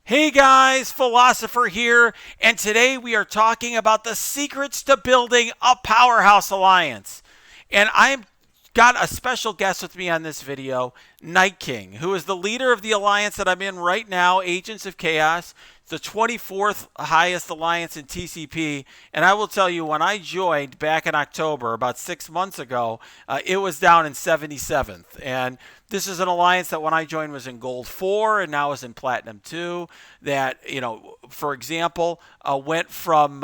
Hey guys, Philosopher here, and today we are talking about the secrets to building a powerhouse alliance. And I've got a special guest with me on this video, Night King, who is the leader of the alliance that I'm in right now, Agents of Chaos. It's the 24th highest alliance in TCP. And I will tell you, when I joined back in October, about 6 months ago, it was down in 77th. And this is an alliance that when I joined was in Gold 4 and now is in Platinum 2. That, for example, went from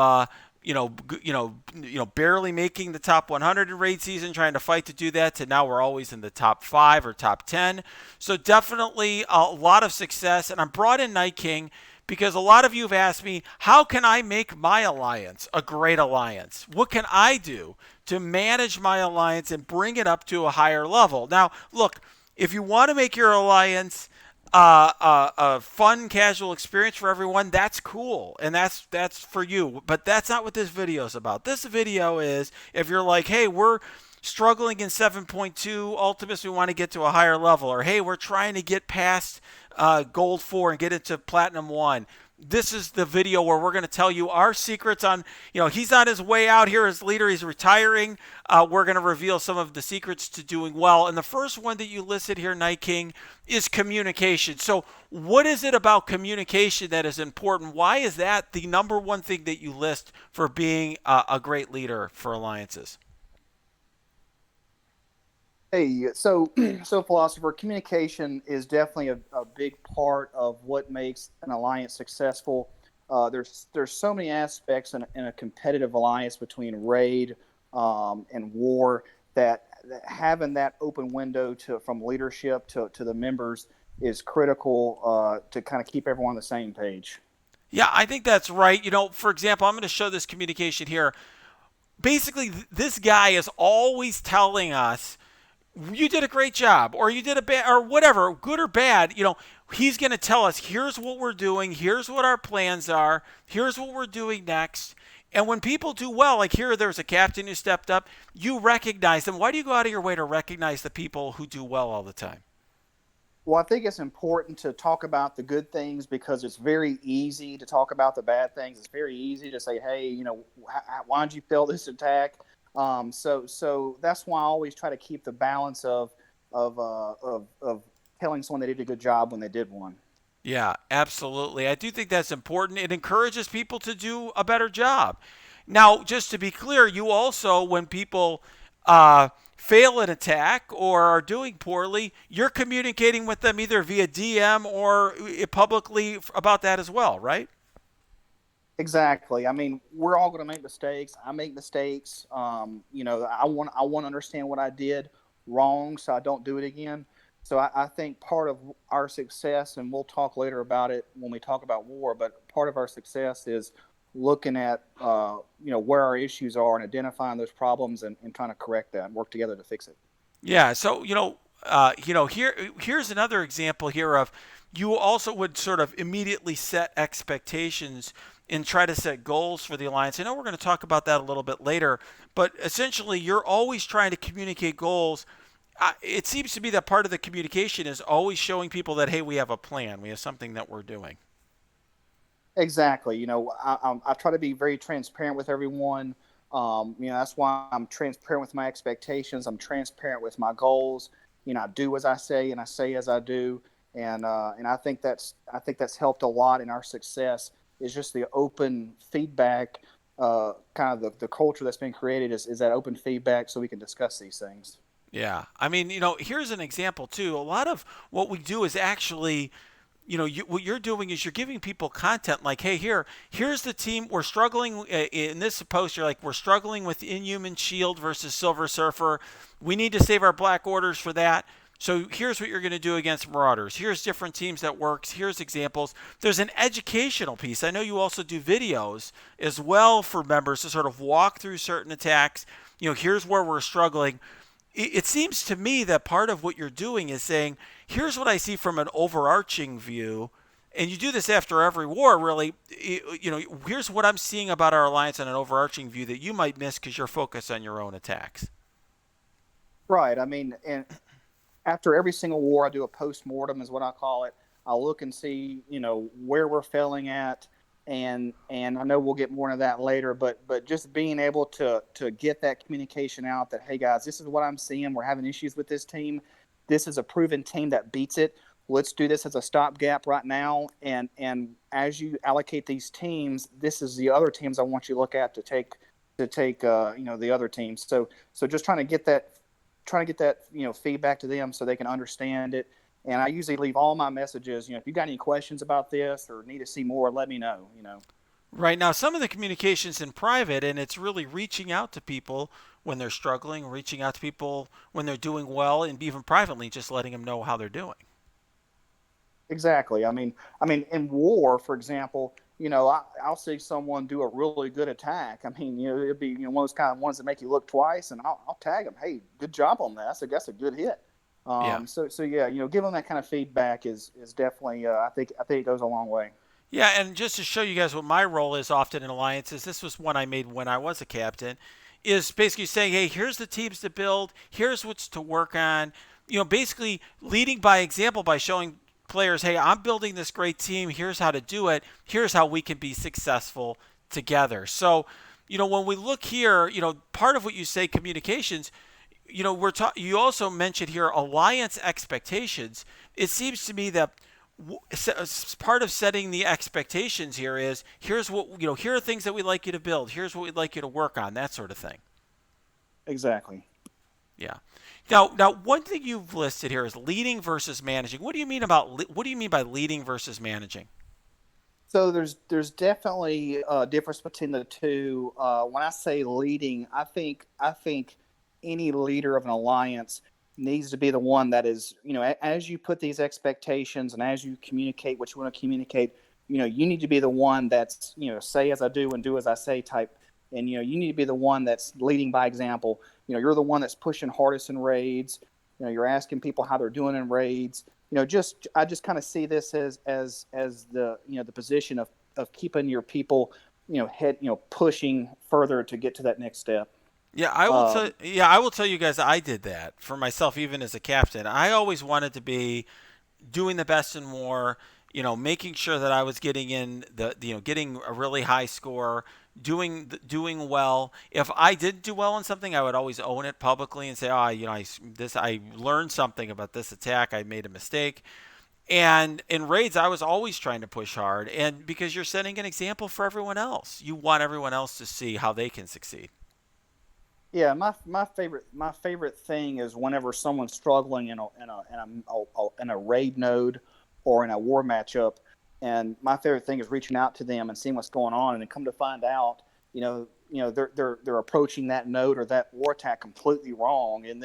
barely making the top 100 in raid season, trying to fight to do that, to now we're always in the top 5 or top 10. So definitely a lot of success. And I'm brought in Night King because a lot of you have asked me, how can I make my alliance a great alliance? What can I do to manage my alliance and bring it up to a higher level? Now, look, if you want to make your alliance a fun, casual experience for everyone, that's cool, and that's for you. But that's not what this video is about. This video is if you're like, hey, we're struggling in 7.2 Ultimates, we want to get to a higher level, or hey, we're trying to get past Gold 4 and get into Platinum 1. This is the video where we're going to tell you our secrets on, he's on his way out here as leader. He's retiring. We're going to reveal some of the secrets to doing well. And the first one that you listed here, Night King, is communication. So what is it about communication that is important? Why is that the number one thing that you list for being a great leader for alliances? Hey, so so philosopher, communication is definitely a big part of what makes an alliance successful. There's so many aspects in a competitive alliance between raid and war that having that open window to from leadership to the members is critical to kind of keep everyone on the same page. Yeah, I think that's right. For example, I'm going to show this communication here. Basically, this guy is always telling us you did a great job, or you did a bad, or whatever, good or bad. He's going to tell us, here's what we're doing, here's what our plans are, here's what we're doing next. And when people do well, like here, there's a captain who stepped up, you recognize them. Why do you go out of your way to recognize the people who do well all the time? Well, I think it's important to talk about the good things because it's very easy to talk about the bad things. It's very easy to say, "Hey, why did you fail this attack?" So that's why I always try to keep the balance of telling someone they did a good job when they did one. Yeah, absolutely. I do think that's important. It encourages people to do a better job. Now, just to be clear, you also, when people fail an attack or are doing poorly, you're communicating with them either via DM or publicly about that as well, right? Exactly. I mean, we're all going to make mistakes. I make mistakes. I want to understand what I did wrong so I don't do it again. So I think part of our success, and we'll talk later about it when we talk about war, but part of our success is looking at where our issues are and identifying those problems and trying to correct that and work together to fix it. Yeah. So here's another example here of you also would sort of immediately set expectations and try to set goals for the alliance. I know we're going to talk about that a little bit later, but essentially you're always trying to communicate goals. It seems to me that part of the communication is always showing people that, hey, we have a plan, we have something that we're doing. Exactly. I try to be very transparent with everyone. That's why I'm transparent with my expectations. I'm transparent with my goals. I do as I say and I say as I do. And I think that's helped a lot in our success. Is just the open feedback, kind of the culture that's been created is that open feedback so we can discuss these things. Yeah. I mean, here's an example too. A lot of what we do is actually, what you're doing is you're giving people content like, hey, here's the team. We're struggling in this post. You're like, we're struggling with Inhuman Shield versus Silver Surfer. We need to save our Black Orders for that. So here's what you're going to do against Marauders. Here's different teams that works. Here's examples. There's an educational piece. I know you also do videos as well for members to sort of walk through certain attacks. Here's where we're struggling. It seems to me that part of what you're doing is saying, here's what I see from an overarching view. And you do this after every war, really. Here's what I'm seeing about our alliance on an overarching view that you might miss because you're focused on your own attacks. Right. I mean, and after every single war, I do a post mortem, is what I call it. I'll look and see, where we're failing at. And I know we'll get more into that later, but just being able to get that communication out that, hey guys, this is what I'm seeing. We're having issues with this team. This is a proven team that beats it. Let's do this as a stopgap right now. And as you allocate these teams, this is the other teams I want you to look at to take the other teams. So just trying to get that feedback to them so they can understand it. And I usually leave all my messages. If you got any questions about this or need to see more, let me know. Right now, some of the communication's in private, and it's really reaching out to people when they're struggling, reaching out to people when they're doing well, and even privately, just letting them know how they're doing. Exactly. I mean, in war, for example, I'll see someone do a really good attack. I mean, it'd be one of those kind of ones that make you look twice, and I'll tag them. Hey, good job on that. That's a good hit. Yeah. So yeah, giving that kind of feedback is definitely I think it goes a long way. Yeah, and just to show you guys what my role is often in alliances, this was one I made when I was a captain, is basically saying, hey, here's the teams to build, here's what's to work on. Basically leading by example by showing players, hey, I'm building this great team, here's how to do it, here's how we can be successful together. So, when we look here, part of what you say, communications, you also mentioned here alliance expectations. It seems to me that part of setting the expectations here is here's what here are things that we'd like you to build, here's what we'd like you to work on, that sort of thing. Exactly. Yeah. Now one thing you've listed here is leading versus managing. What do you mean by leading versus managing? So there's definitely a difference between the two. When I say leading, I think any leader of an alliance needs to be the one that is, as you put these expectations and as you communicate what you want to communicate, you need to be the one that's, say as I do and do as I say type. And, you need to be the one that's leading by example. You're the one that's pushing hardest in raids. You're asking people how they're doing in raids. I just kind of see this as the, the position of keeping your people, pushing further to get to that next step. Yeah, I will tell. Um, Yeah, I will tell you guys. I did that for myself, even as a captain. I always wanted to be doing the best in war. Making sure that I was getting in getting a really high score, doing well. If I didn't do well in something, I would always own it publicly and say, I learned something about this attack. I made a mistake. And in raids, I was always trying to push hard, and because you're setting an example for everyone else, you want everyone else to see how they can succeed. Yeah, my favorite thing is whenever someone's struggling in a raid node or in a war matchup, and my favorite thing is reaching out to them and seeing what's going on, and then come to find out, they're approaching that node or that war attack completely wrong, and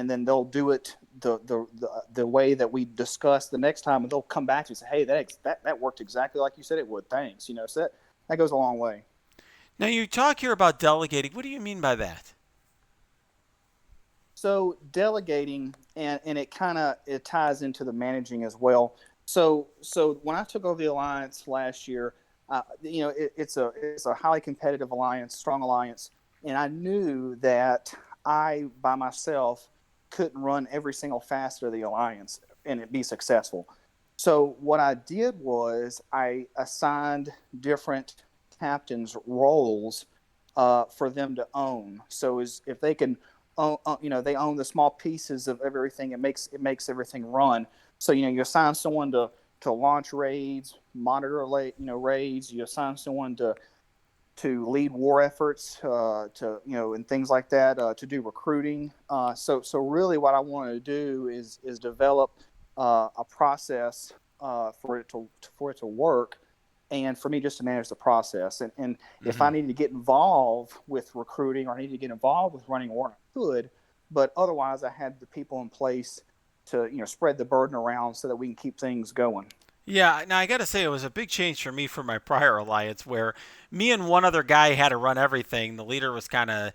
then they'll do it the way that we discussed the next time, and they'll come back to you and say, hey, that worked exactly like you said it would. Thanks. So that goes a long way. Now you talk here about delegating. What do you mean by that? So delegating, and it ties into the managing as well. So when I took over the alliance last year, it's a highly competitive alliance, strong alliance, and I knew that I by myself couldn't run every single facet of the alliance and it be successful. So what I did was I assigned different captains roles for them to own. So if they can they own the small pieces of everything. It makes everything run. So you assign someone to launch raids, monitor raids. You assign someone to lead war efforts, to and things like that, to do recruiting. So really, what I wanted to do is develop a process for it to work, and for me just to manage the process. And if I Hmm. needed to get involved with recruiting or I needed to get involved with running war, I could. But otherwise, I had the people in place to spread the burden around so that we can keep things going. Yeah, now I got to say it was a big change for me from my prior alliance where me and one other guy had to run everything. The leader was kind of,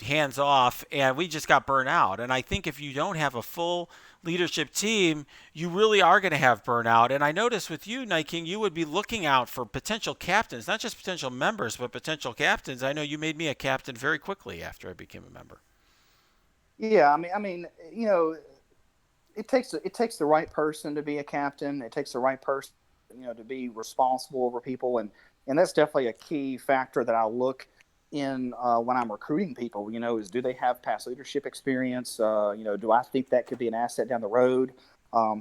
hands off, and we just got burnt out. And I think if you don't have a full leadership team, you really are going to have burnout. And I noticed with you, Night King, you would be looking out for potential captains, not just potential members, but potential captains. I know you made me a captain very quickly after I became a member. Yeah, I mean, it takes the right person to be a captain. It takes the right person, to be responsible over people, and that's definitely a key factor that I look in when I'm recruiting people. Is do they have past leadership experience? Do I think that could be an asset down the road?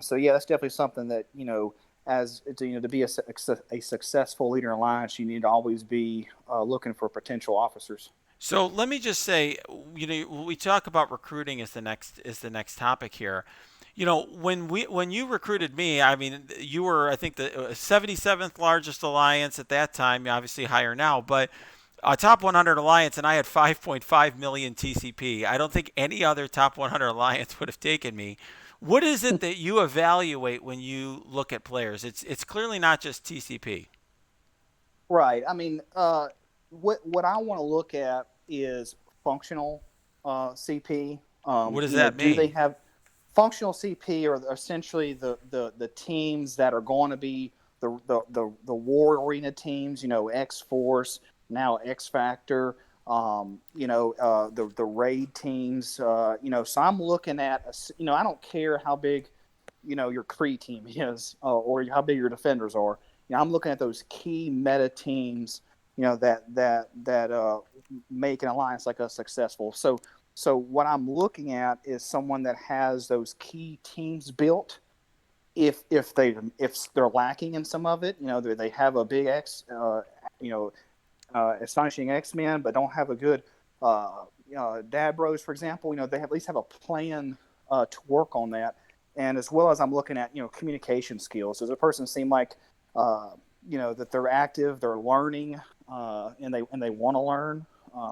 So yeah, that's definitely something that as to be a successful leader in alliance, you need to always be looking for potential officers. So let me just say, we talk about recruiting as the next topic here. When you recruited me, I mean, you were, I think, the 77th largest alliance at that time. Obviously higher now, but a top 100 alliance, and I had 5.5 million TCP. I don't think any other top 100 alliance would have taken me. What is it that you evaluate when you look at players? It's clearly not just TCP. Right. I mean, what I want to look at is functional CP. What does that Do they mean? have functional CP, or essentially the teams that are going to be the war arena teams? X Force, now X Factor. The raid teams. So I'm looking at I don't care how big your Cree team is, or how big your defenders are. I'm looking at those key meta teams, that make an alliance like us successful. So what I'm looking at is someone that has those key teams built. If they're lacking in some of it, they have a big you know, astonishing X-Men, but don't have a good Dad Bros, for example. They at least have a plan to work on that. And as well as I'm looking at communication skills. Does a person seem like that they're active, they're learning, and they want to learn?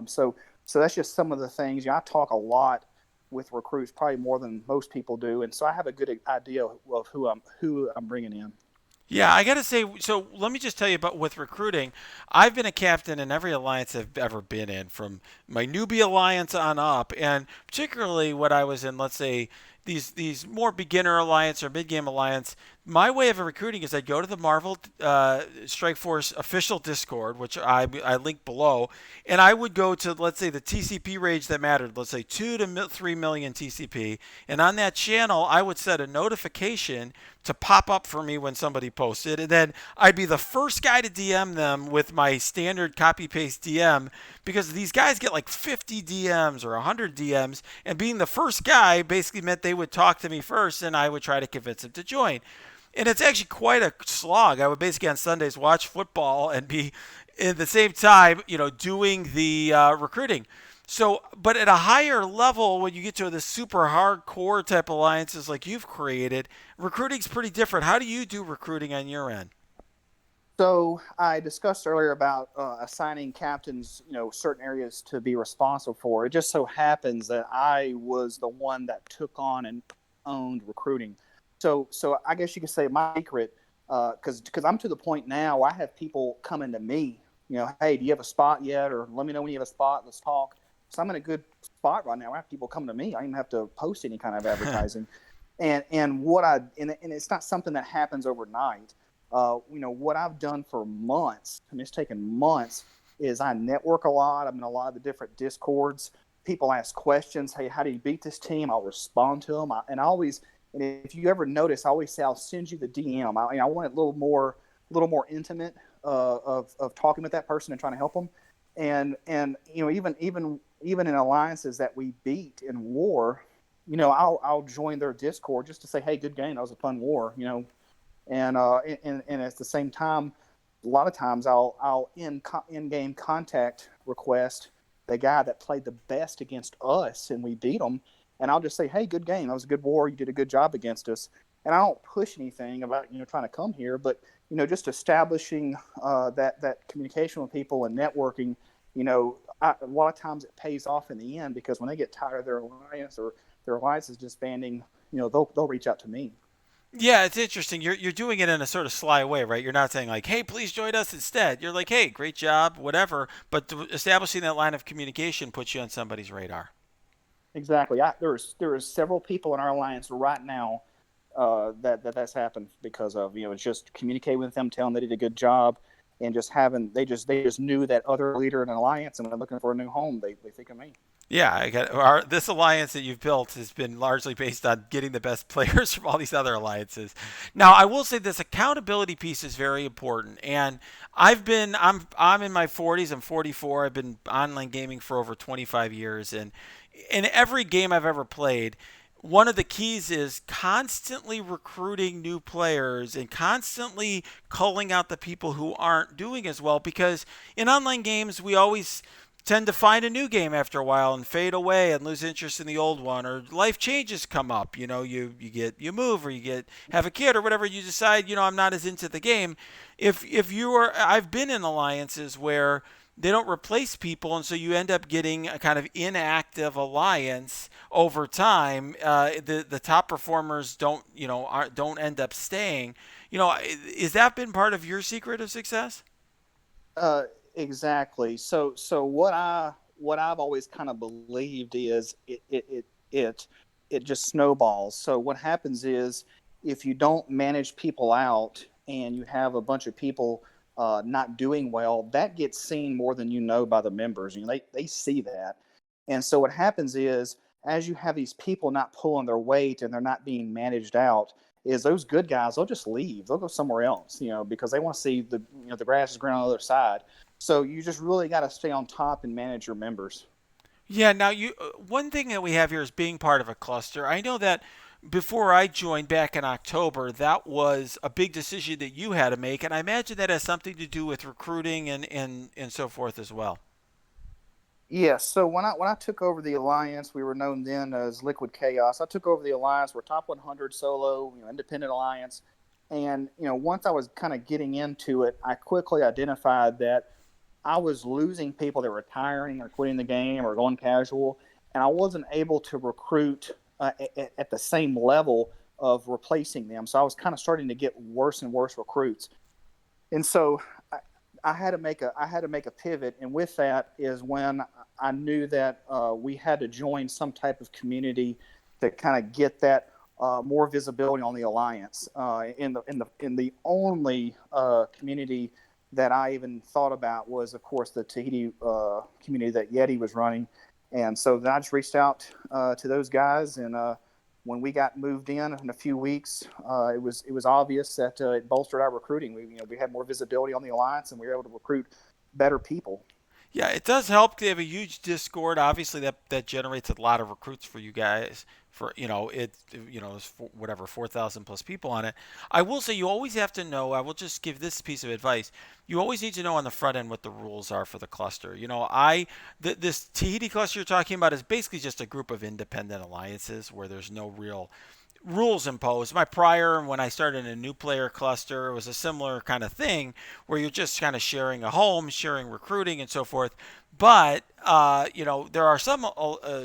So that's just some of the things. I talk a lot with recruits, probably more than most people do, and so I have a good idea of who I'm bringing in. Yeah, I got to say, so let me just tell you about with recruiting. I've been a captain in every alliance I've ever been in, from my newbie alliance on up, and particularly when I was in, let's say, these more beginner alliance or mid game alliance. My way of recruiting is I'd go to the Marvel Strike Force official Discord, which I link below, and I would go to, let's say, the TCP range that mattered, let's say 2 to 3 million TCP, and on that channel I would set a notification to pop up for me when somebody posted, and then I'd be the first guy to DM them with my standard copy paste DM, because these guys get like 50 DMs or 100 DMs, and being the first guy basically meant they would talk to me first, and I would try to convince them to join. And it's actually quite a slog. I would basically on Sundays watch football and be at the same time, doing the recruiting. So, but at a higher level, when you get to the super hardcore type alliances like you've created, recruiting's pretty different. How do you do recruiting on your end? So I discussed earlier about assigning captains, certain areas to be responsible for. It just so happens that I was the one that took on and owned recruiting. So I guess you could say my secret, because I'm to the point now where I have people coming to me, hey, do you have a spot yet? Or let me know when you have a spot. Let's talk. So I'm in a good spot right now. I have people coming to me. I don't even have to post any kind of advertising. And it's not something that happens overnight. What I've done for months, and it's taken months, is I network a lot. I'm in a lot of the different discords. People ask questions. Hey, how do you beat this team? I'll respond to them. And if you ever notice, I always say I'll send you the DM. I want it a little more intimate, of talking with that person and trying to help them. And even in alliances that we beat in war, I'll join their Discord just to say, hey, good game. That was a fun war. And at the same time, a lot of times I'll in game contact request the guy that played the best against us and we beat them, and I'll just say, hey, good game, that was a good war, you did a good job against us. And I don't push anything about trying to come here, but just establishing that communication with people and networking. A lot of times it pays off in the end, because when they get tired of their alliance, or their alliance is disbanding, they'll reach out to me. Yeah, it's interesting. You're doing it in a sort of sly way, right? You're not saying like, "Hey, please join us instead." You're like, "Hey, great job, whatever." But establishing that line of communication puts you on somebody's radar. Exactly. There is several people in our alliance right now that's happened because of it's just communicating with them, telling them they did a good job, and just having they just knew that other leader in an alliance, and when they're looking for a new home, they think of me. Yeah, this alliance that you've built has been largely based on getting the best players from all these other alliances. Now, I will say this accountability piece is very important, and I'm in my 40s. I'm 44. I've been online gaming for over 25 years, and in every game I've ever played, one of the keys is constantly recruiting new players and constantly culling out the people who aren't doing as well, because in online games we always tend to find a new game after a while and fade away and lose interest in the old one, or life changes come up. You move, or you get have a kid or whatever, you decide, I'm not as into the game. If you are I've been in alliances where they don't replace people, and so you end up getting a kind of inactive alliance over time. The top performers don't end up staying. Is that been part of your secret of success? Uh, exactly. So what I've always kind of believed is it just snowballs. So what happens is if you don't manage people out and you have a bunch of people not doing well, that gets seen more than you know by the members. They see that, and so what happens is as you have these people not pulling their weight and they're not being managed out, is those good guys, they'll just leave. They'll go somewhere else, because they want to see the grass is green on the other side. So you just really got to stay on top and manage your members. Yeah, now one thing that we have here is being part of a cluster. I know that before I joined back in October, that was a big decision that you had to make, and I imagine that has something to do with recruiting and so forth as well. Yes. So when I took over the alliance, we were known then as Liquid Chaos. I took over the alliance. We're top 100 solo, independent alliance. And once I was kind of getting into it, I quickly identified that I was losing people that were retiring or quitting the game or going casual, and I wasn't able to recruit at the same level of replacing them. So I was kind of starting to get worse and worse recruits, and so I had to make a pivot. And with that is when I knew that we had to join some type of community to kind of get that more visibility on the alliance. In the only community that I even thought about was, of course, the Tahiti community that Yeti was running. And so then I just reached out to those guys, and when we got moved in a few weeks, it was obvious that it bolstered our recruiting. We had more visibility on the alliance, and we were able to recruit better people. Yeah, it does help. They have a huge Discord. Obviously, that generates a lot of recruits for you guys. For there's whatever 4,000 plus people on it. I will say you always have to know. I will just give this piece of advice. You always need to know on the front end what the rules are for the cluster. This Tahiti cluster you're talking about is basically just a group of independent alliances where there's no real rules imposed. My prior, when I started a new player cluster, it was a similar kind of thing where you're just kind of sharing a home, sharing recruiting, and so forth. But there are some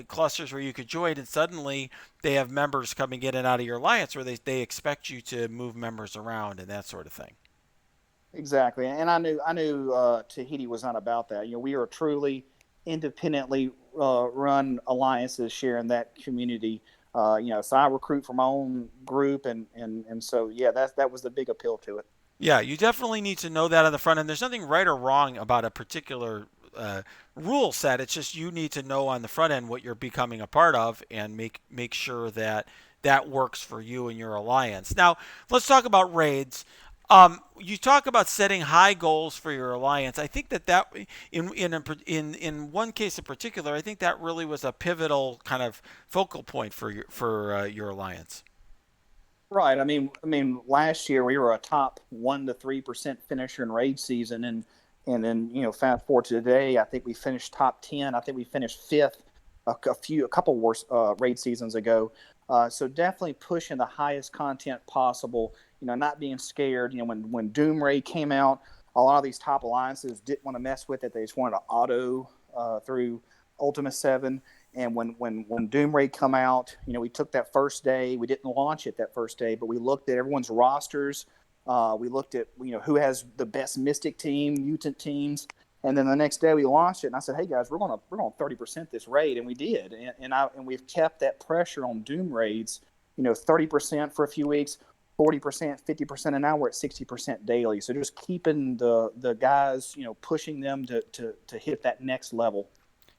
clusters where you could join, and suddenly they have members coming in and out of your alliance, where they expect you to move members around and that sort of thing. Exactly, and I knew Tahiti was not about that. We are truly independently run alliances sharing that community. So I recruit from my own group, and so yeah, that was the big appeal to it. Yeah, you definitely need to know that on the front end. There's nothing right or wrong about a particular rule set. It's just you need to know on the front end what you're becoming a part of and make sure that that works for you and your alliance. Now, let's talk about raids. You talk about setting high goals for your alliance. I think that in one case in particular, I think that really was a pivotal kind of focal point for your alliance. Right. I mean, last year we were a top 1 to 3% finisher in raid season, and then fast forward to today, I think we finished top 10. I think we finished fifth a couple worse raid seasons ago. So definitely pushing the highest content possible. Not being scared. When Doom Raid came out, a lot of these top alliances didn't want to mess with it. They just wanted to auto through Ultima 7. And when Doom Raid come out, we took that first day. We didn't launch it that first day, but we looked at everyone's rosters. We looked at who has the best Mystic team, Mutant teams, and then the next day we launched it. And I said, "Hey guys, we're going 30% this raid," and we did. And we've kept that pressure on Doom Raids. 30% for a few weeks, 40%, 50%, and now we're at 60% daily. So just keeping the guys, pushing them to hit that next level.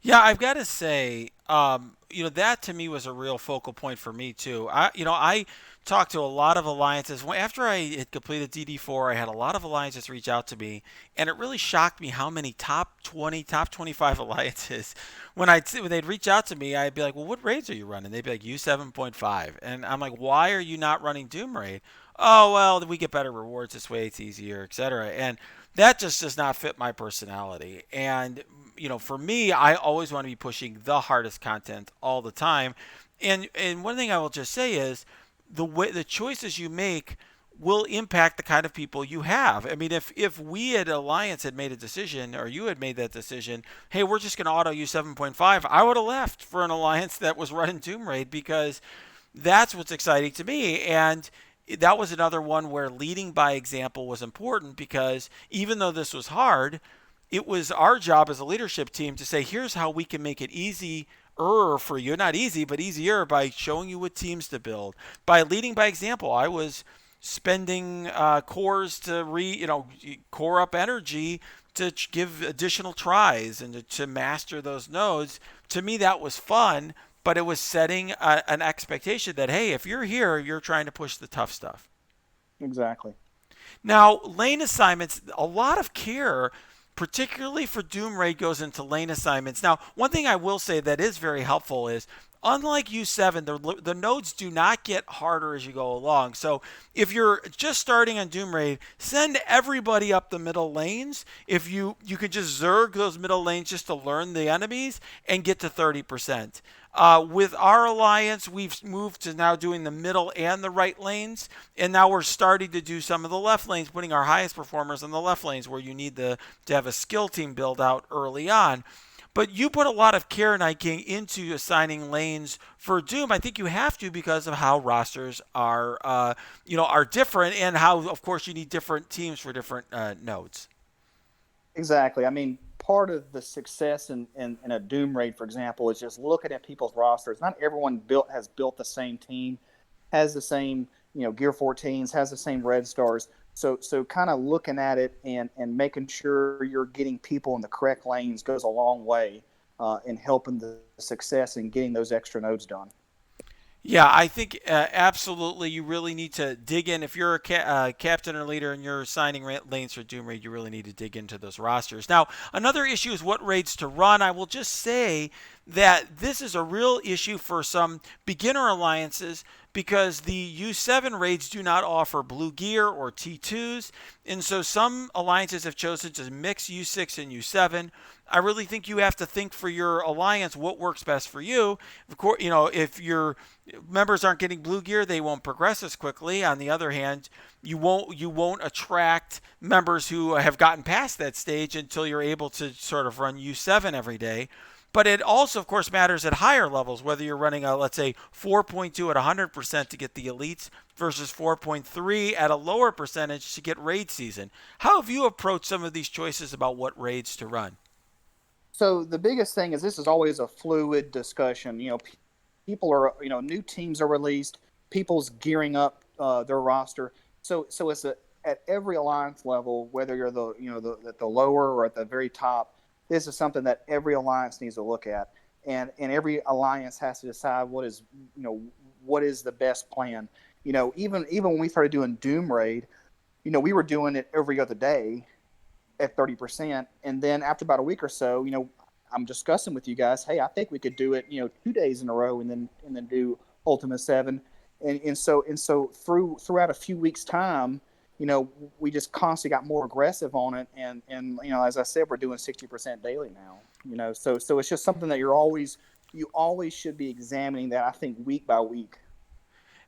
Yeah, I've got to say, that to me was a real focal point for me too. I talked to a lot of alliances. After I had completed DD4, I had a lot of alliances reach out to me, and it really shocked me how many top 20, top 25 alliances, when they'd reach out to me, I'd be like, well, what raids are you running? They'd be like, U7.5. And I'm like, why are you not running Doom Raid? Oh, well, we get better rewards this way, it's easier, etc. And that just does not fit my personality. And for me, I always want to be pushing the hardest content all the time. And one thing I will just say is the choices you make will impact the kind of people you have. I mean, if we at Alliance had made a decision, or you had made that decision, hey, we're just going to auto you 7.5, I would have left for an Alliance that was running Doom Raid, because that's what's exciting to me. And that was another one where leading by example was important, because even though this was hard, it was our job as a leadership team to say, here's how we can make it easy for you. Not easy, but easier, by showing you what teams to build. By leading by example, I was spending cores to core up energy to give additional tries and to master those nodes. To me, that was fun, but it was setting an expectation that, hey, if you're here, you're trying to push the tough stuff. Exactly. Now, lane assignments, a lot of care, particularly for Doom Raid, goes into lane assignments. Now, one thing I will say that is very helpful is, unlike U7, the nodes do not get harder as you go along. So if you're just starting on Doom Raid, send everybody up the middle lanes. If you could just zerg those middle lanes just to learn the enemies and get to 30%. With our alliance, we've moved to now doing the middle and the right lanes, and now we're starting to do some of the left lanes, putting our highest performers in the left lanes, where you need to have a skill team build out early on. But you put a lot of care, Night King, into assigning lanes for Doom. I think you have to, because of how rosters are different, and how, of course, you need different teams for different nodes. Exactly. I mean, part of the success in a Doom raid, for example, is just looking at people's rosters. Not everyone has built the same team, has the same Gear 14s, has the same Red Stars. So kind of looking at it and making sure you're getting people in the correct lanes goes a long way in helping the success and getting those extra nodes done. Yeah, I think absolutely you really need to dig in. If you're a captain or leader and you're assigning lanes for Doom Raid, you really need to dig into those rosters. Now, another issue is what raids to run. I will just say that this is a real issue for some beginner alliances, because the U7 raids do not offer blue gear or T2s. And so some alliances have chosen to mix U6 and U7. I really think you have to think for your alliance what works best for you. Of course, if your members aren't getting blue gear, they won't progress as quickly. On the other hand, you won't attract members who have gotten past that stage until you're able to sort of run U7 every day. But it also, of course, matters at higher levels, whether you're running a, let's say, 4.2 at 100% to get the elites versus 4.3 at a lower percentage to get raid season. How have you approached some of these choices about what raids to run? So the biggest thing is this is always a fluid discussion. People are new teams are released, people's gearing up their roster. So it's at every alliance level, whether you're at the lower or at the very top. This is something that every alliance needs to look at, and every alliance has to decide what is the best plan. Even when we started doing Doom Raid, we were doing it every other day at 30%, and then after about a week or so, I'm discussing with you guys, hey, I think we could do it 2 days in a row, and then do Ultima 7, and so throughout a few weeks time, we just constantly got more aggressive on it, and as I said, we're doing 60% daily now. So it's just something that you always should be examining that, I think, week by week.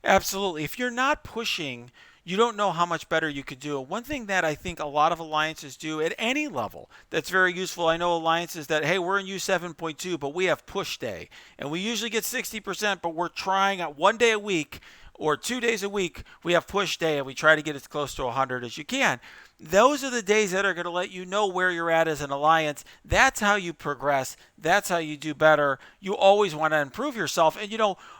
Absolutely. If you're not pushing, you don't know how much better you could do. One thing that I think a lot of alliances do at any level that's very useful, I know alliances that, hey, we're in U7.2, but we have push day. And we usually get 60%, but we're trying out 1 day a week or 2 days a week. We have push day, and we try to get as close to 100 as you can. Those are the days that are going to let you know where you're at as an alliance. That's how you progress. That's how you do better. You always want to improve yourself. And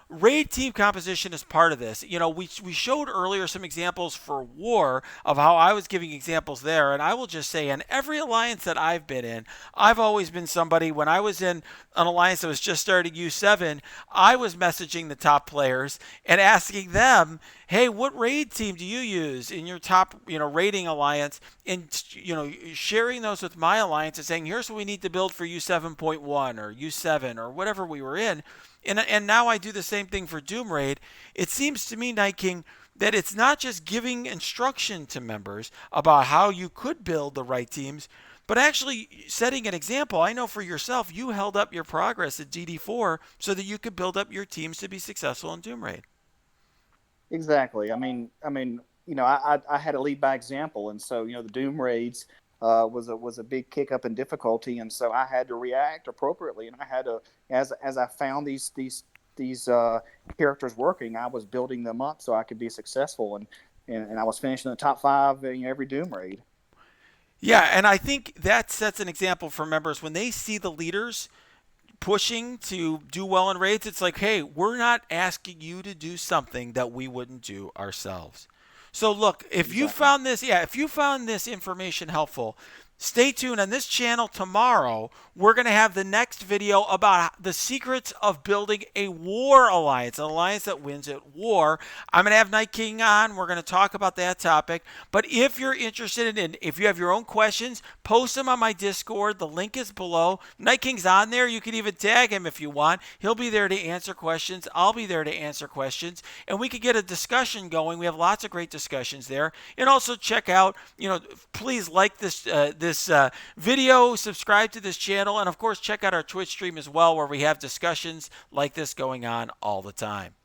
raid team composition is part of this. We showed earlier some examples for war of how I was giving examples there, and I will just say, in every alliance that I've been in, I've always been somebody. When I was in an alliance that was just starting U7, I was messaging the top players and asking them, hey, what raid team do you use in your top, raiding alliance? And, sharing those with my alliance and saying, here's what we need to build for U7.1 or U7 or whatever we were in. And now I do the same thing for Doom Raid. It seems to me, Night King, that it's not just giving instruction to members about how you could build the right teams, but actually setting an example. I know for yourself, you held up your progress at DD4 so that you could build up your teams to be successful in Doom Raid. Exactly. I had to lead by example, and so the Doom raids was a big kick up in difficulty, and so I had to react appropriately, and I had to, as I found these characters working, I was building them up so I could be successful, and I was finishing the top 5 every Doom raid. Yeah, and I think that sets an example for members when they see the leaders pushing to do well in raids. It's like, hey, we're not asking you to do something that we wouldn't do ourselves. So look, if you found this information helpful, stay tuned on this channel tomorrow. We're going to have the next video about the secrets of building a war alliance, an alliance that wins at war. I'm going to have Night King on. We're going to talk about that topic. But if you're interested in, if you have your own questions, post them on my Discord. The link is below. Night King's on there. You can even tag him if you want. He'll be there to answer questions. I'll be there to answer questions. And we could get a discussion going. We have lots of great discussions there. And also check out, please like this video, subscribe to this channel, and of course check out our Twitch stream as well, where we have discussions like this going on all the time.